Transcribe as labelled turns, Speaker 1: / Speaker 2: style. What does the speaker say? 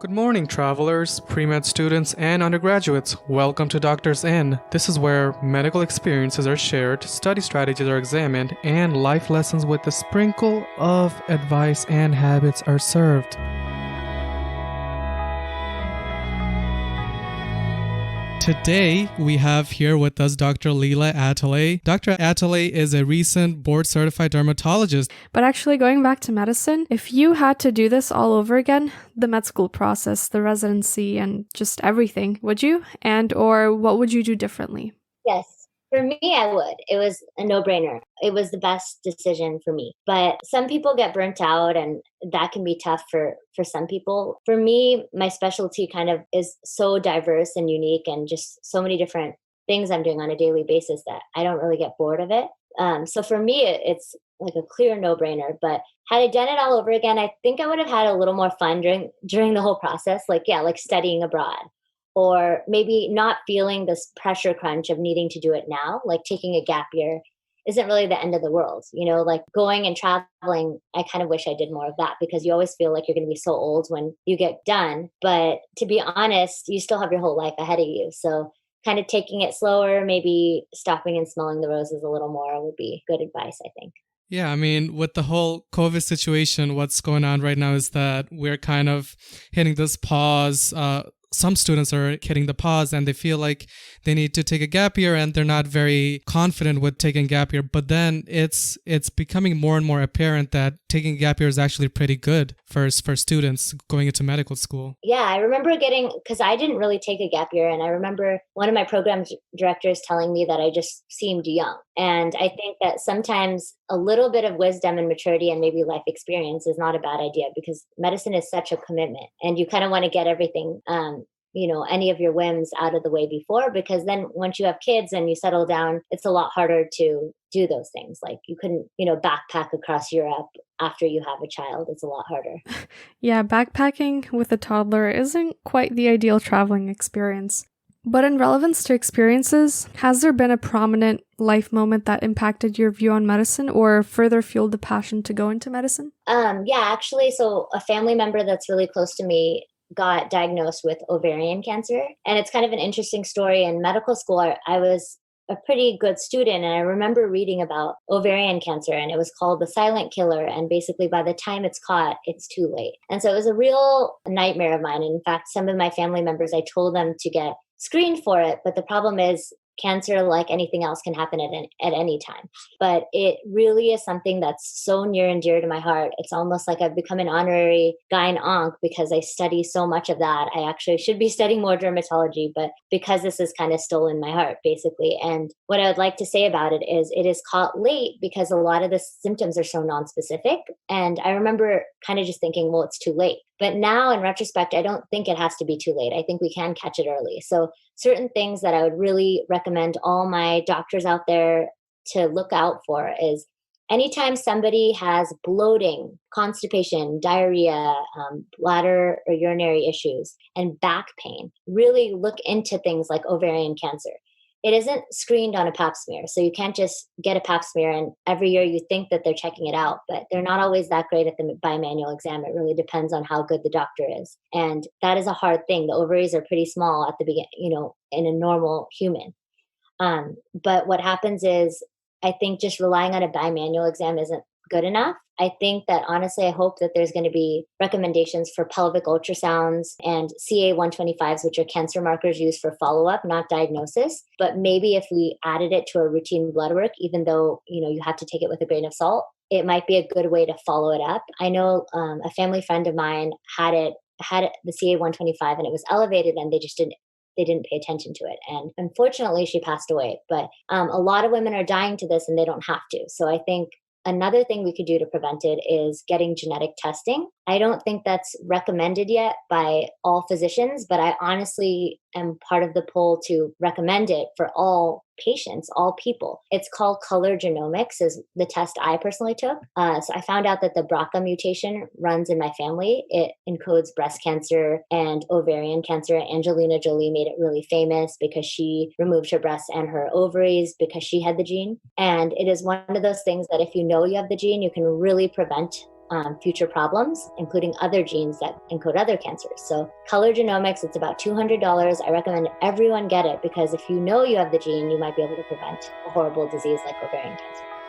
Speaker 1: Good morning, travelers, pre-med students, and undergraduates. Welcome to Doctor's Inn. This is where medical experiences are shared, study strategies are examined, and life lessons with a sprinkle of advice and habits are served. Today, we have here with us Dr. Leela Athalye. Dr. Athalye is a recent board-certified dermatologist.
Speaker 2: But actually, going back to medicine, if you had to do this all over again, the med school process, the residency, and just everything, would you? Or what would you do differently?
Speaker 3: Yes. For me, I would. It was a no-brainer. It was the best decision for me. But some people get burnt out, and that can be tough for some people. For me, my specialty kind of is so diverse and unique, and just so many different things I'm doing on a daily basis that I don't really get bored of it. So for me, it's like a clear no-brainer. But had I done it all over again, I think I would have had a little more fun during the whole process. Like studying abroad. Or maybe not feeling this pressure crunch of needing to do it now, like taking a gap year isn't really the end of the world. Like going and traveling, I kind of wish I did more of that because you always feel like you're going to be so old when you get done. But to be honest, you still have your whole life ahead of you. So kind of taking it slower, maybe stopping and smelling the roses a little more would be good advice, I think.
Speaker 1: Yeah, I mean, with the whole COVID situation, what's going on right now is that we're kind of hitting this pause. Some students are hitting the pause and they feel like they need to take a gap year and they're not very confident with taking a gap year. But then it's becoming more and more apparent that taking a gap year is actually pretty good for students going into medical school.
Speaker 3: Yeah, I remember because I didn't really take a gap year. And I remember one of my program directors telling me that I just seemed young. And I think that sometimes a little bit of wisdom and maturity and maybe life experience is not a bad idea because medicine is such a commitment and you kind of want to get everything, any of your whims out of the way before, because then once you have kids and you settle down, it's a lot harder to do those things. Like you couldn't, backpack across Europe after you have a child. It's a lot harder.
Speaker 2: Yeah, backpacking with a toddler isn't quite the ideal traveling experience. But in relevance to experiences, has there been a prominent life moment that impacted your view on medicine or further fueled the passion to go into medicine?
Speaker 3: Yeah, actually, so a family member that's really close to me got diagnosed with ovarian cancer. And it's kind of an interesting story. In medical school, I was a pretty good student. And I remember reading about ovarian cancer and it was called the silent killer. And basically by the time it's caught, it's too late. And so it was a real nightmare of mine. And in fact, some of my family members, I told them to get screened for it. But the problem is cancer, like anything else, can happen at any time. But it really is something that's so near and dear to my heart. It's almost like I've become an honorary gyn-onc because I study so much of that. I actually should be studying more dermatology, but because this is kind of still in my heart, basically. And what I would like to say about it is caught late because a lot of the symptoms are so nonspecific. And I remember kind of just thinking, well, it's too late. But now in retrospect, I don't think it has to be too late. I think we can catch it early. So certain things that I would really recommend all my doctors out there to look out for is anytime somebody has bloating, constipation, diarrhea, bladder or urinary issues, and back pain, really look into things like ovarian cancer. It isn't screened on a pap smear. So you can't just get a pap smear and every year you think that they're checking it out, but they're not always that great at the bimanual exam. It really depends on how good the doctor is. And that is a hard thing. The ovaries are pretty small at the beginning, in a normal human. But what happens is I think just relying on a bimanual exam isn't good enough. I think that honestly, I hope that there's going to be recommendations for pelvic ultrasounds and CA-125s, which are cancer markers used for follow-up, not diagnosis. But maybe if we added it to a routine blood work, even though, you have to take it with a grain of salt, it might be a good way to follow it up. I know a family friend of mine had the CA-125 and it was elevated and they didn't pay attention to it. And unfortunately, she passed away. But a lot of women are dying to this and they don't have to. So I think another thing we could do to prevent it is getting genetic testing. I don't think that's recommended yet by all physicians, but I honestly am part of the poll to recommend it for all patients, all people. It's called color genomics, is the test I personally took. So I found out that the BRCA mutation runs in my family. It encodes breast cancer and ovarian cancer. Angelina Jolie made it really famous because she removed her breasts and her ovaries because she had the gene. And it is one of those things that if you know you have the gene, you can really prevent future problems, including other genes that encode other cancers. So color genomics, it's about $200. I recommend everyone get it because if you know you have the gene, you might be able to prevent a horrible disease like ovarian cancer.